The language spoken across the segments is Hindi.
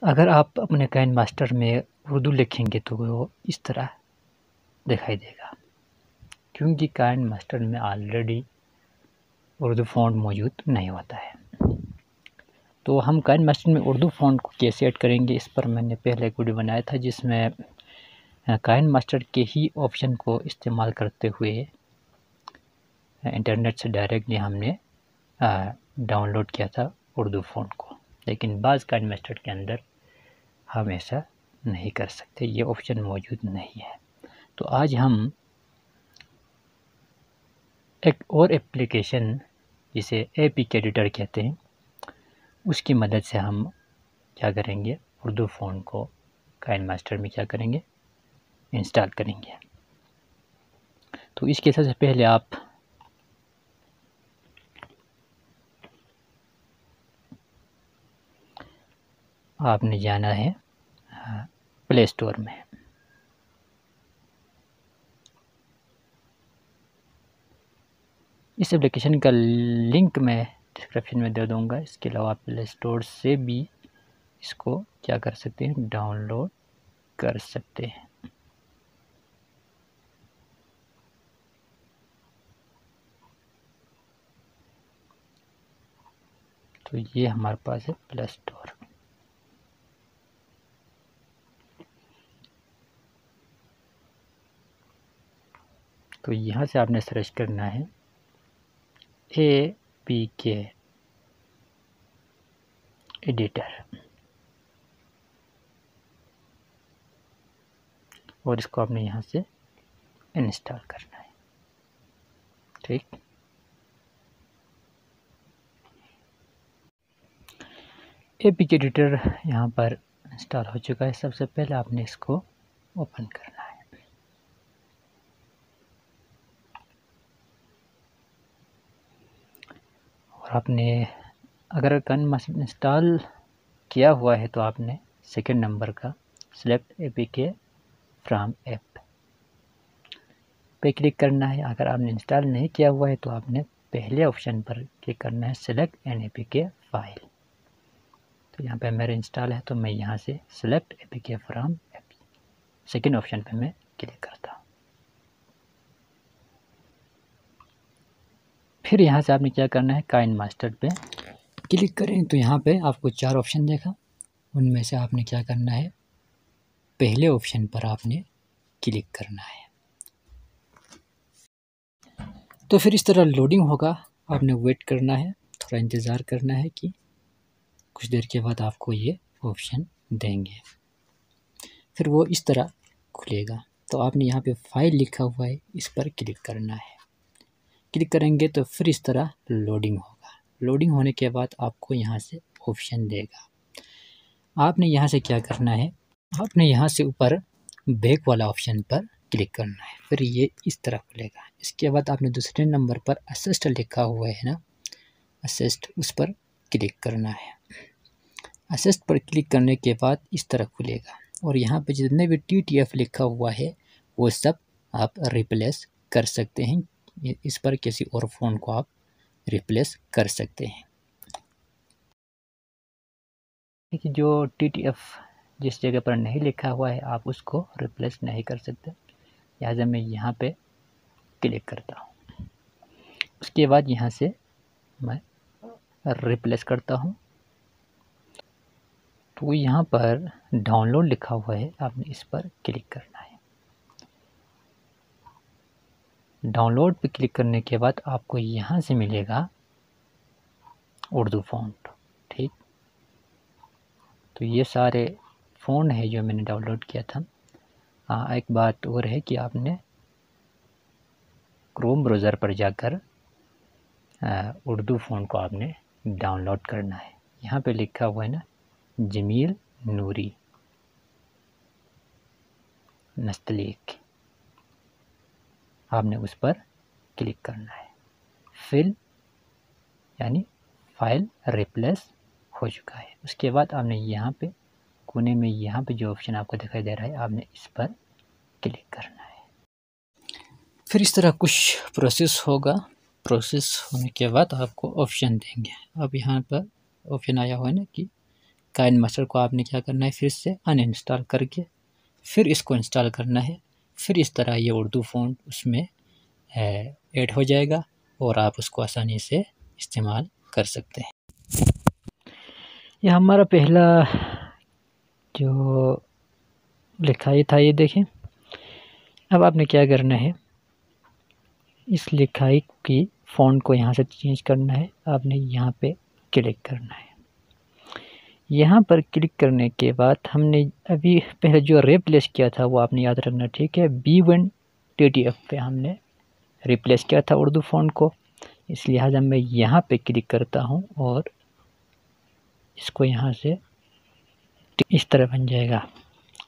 अगर आप अपने काइन मास्टर में उर्दू लिखेंगे तो वो इस तरह दिखाई देगा, क्योंकि काइन मास्टर में ऑलरेडी उर्दू फ़ॉन्ट मौजूद नहीं होता है। तो हम काइन मास्टर में उर्दू फ़ॉन्ट को कैसे ऐड करेंगे, इस पर मैंने पहले एक वीडियो बनाया था, जिसमें काइन मास्टर के ही ऑप्शन को इस्तेमाल करते हुए इंटरनेट से डायरेक्टली हमने डाउनलोड किया था उर्दू फ़ॉन्ट को। लेकिन बाज़ काइन मास्टर के अंदर हम ऐसा नहीं कर सकते, ये ऑप्शन मौजूद नहीं है। तो आज हम एक और एप्लीकेशन जिसे APK एडिटर कहते हैं, उसकी मदद से हम क्या करेंगे, उर्दू फ़ॉन्ट को काइन मास्टर में क्या करेंगे, इंस्टॉल करेंगे। तो इसके सबसे पहले आपने जाना है प्ले स्टोर में। इस एप्लीकेशन का लिंक मैं डिस्क्रिप्शन में दे दूंगा। इसके अलावा आप प्ले स्टोर से भी इसको क्या कर सकते हैं, डाउनलोड कर सकते हैं। तो ये हमारे पास है प्ले स्टोर। तो यहाँ से आपने सर्च करना है APK एडिटर, और इसको आपने यहाँ से इंस्टॉल करना है। ठीक, APK एडिटर यहाँ पर इंस्टॉल हो चुका है। सबसे पहले आपने इसको ओपन करना है। और आपने अगर काइन मास्टर इंस्टॉल किया हुआ है तो आपने सेकंड नंबर का सिलेक्ट APK फ्रॉम ऐप पे क्लिक करना है। अगर आपने इंस्टॉल नहीं किया हुआ है तो आपने पहले ऑप्शन पर क्लिक करना है, सिलेक्ट एन APK फाइल। तो यहाँ पे मेरा इंस्टॉल है, तो मैं यहाँ से select APK from app, second option पे मैं क्लिक करता हूँ। फिर यहाँ से आपने क्या करना है, काइन मास्टर पे क्लिक करें तो यहाँ पे आपको 4 ऑप्शन देखा, उनमें से आपने क्या करना है, पहले ऑप्शन पर आपने क्लिक करना है। तो फिर इस तरह लोडिंग होगा, आपने वेट करना है, थोड़ा इंतज़ार करना है कि कुछ देर के बाद आपको ये ऑप्शन देंगे। फिर वो इस तरह खुलेगा। तो आपने यहाँ पे फाइल लिखा हुआ है, इस पर क्लिक करना है। क्लिक करेंगे तो फिर इस तरह लोडिंग होगा। लोडिंग होने के बाद आपको यहाँ से ऑप्शन देगा। आपने यहाँ से क्या करना है, आपने यहाँ से ऊपर बैक वाला ऑप्शन पर क्लिक करना है, फिर ये इस तरह खुलेगा। इसके बाद आपने दूसरे नंबर पर असिस्ट लिखा हुआ है ना, असिस्ट, उस पर क्लिक करना है। असिस्ट पर क्लिक करने के बाद इस तरह खुलेगा, और यहाँ पे जितने भी TTF लिखा हुआ है वो सब आप रिप्लेस कर सकते हैं। इस पर किसी और फ़ोन को आप रिप्लेस कर सकते हैं। देखिए, जो TTF जिस जगह पर नहीं लिखा हुआ है आप उसको रिप्लेस नहीं कर सकते। लिहाजा मैं यहाँ पे क्लिक करता हूँ। उसके बाद यहाँ से मैं रिप्लेस करता हूँ। तो यहाँ पर डाउनलोड लिखा हुआ है, आपने इस पर क्लिक करना है। डाउनलोड पे क्लिक करने के बाद आपको यहाँ से मिलेगा उर्दू फ़ॉन्ट। ठीक, तो ये सारे फ़ॉन्ट है जो मैंने डाउनलोड किया था। एक बात और है कि आपने क्रोम ब्राउज़र पर जाकर उर्दू फ़ॉन्ट को आपने डाउनलोड करना है। यहाँ पे लिखा हुआ है ना, जमील नूरी नस्तलीक, आपने उस पर क्लिक करना है। फिल यानी फाइल रिप्लेस हो चुका है। उसके बाद आपने यहाँ पे कोने में यहाँ पे जो ऑप्शन आपको दिखाई दे रहा है, आपने इस पर क्लिक करना है। फिर इस तरह कुछ प्रोसेस होगा। प्रोसेस होने के बाद आपको ऑप्शन देंगे। अब यहाँ पर ऑप्शन आया हुआ है ना कि काइन मास्टर को आपने क्या करना है, फिर से अनइंस्टॉल करके फिर इसको इंस्टॉल करना है। फिर इस तरह ये उर्दू फ़ॉन्ट उसमें ऐड हो जाएगा और आप उसको आसानी से इस्तेमाल कर सकते हैं। यह हमारा पहला जो लिखाई था, ये देखें। अब आपने क्या करना है, इस लिखाई की फ़ॉन्ट को यहाँ से चेंज करना है। आपने यहाँ पे क्लिक करना है। यहाँ पर क्लिक करने के बाद हमने अभी पहले जो रिप्लेस किया था वो आपने याद रखना, ठीक है। B1 TTF पे हमने रिप्लेस किया था उर्दू फ़ॉन्ट को, इस लिहाजा मैं यहाँ पे क्लिक करता हूँ और इसको यहाँ से इस तरह बन जाएगा।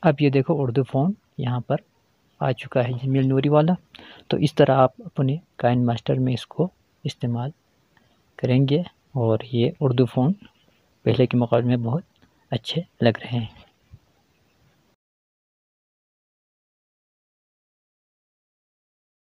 अब ये देखो उर्दू फ़ॉन्ट यहाँ पर आ चुका है, जमील नूरी वाला। तो इस तरह आप अपने काइन मास्टर में इसको इस्तेमाल करेंगे और ये उर्दू फ़ॉन्ट पहले के मुकाबले में बहुत अच्छे लग रहे हैं।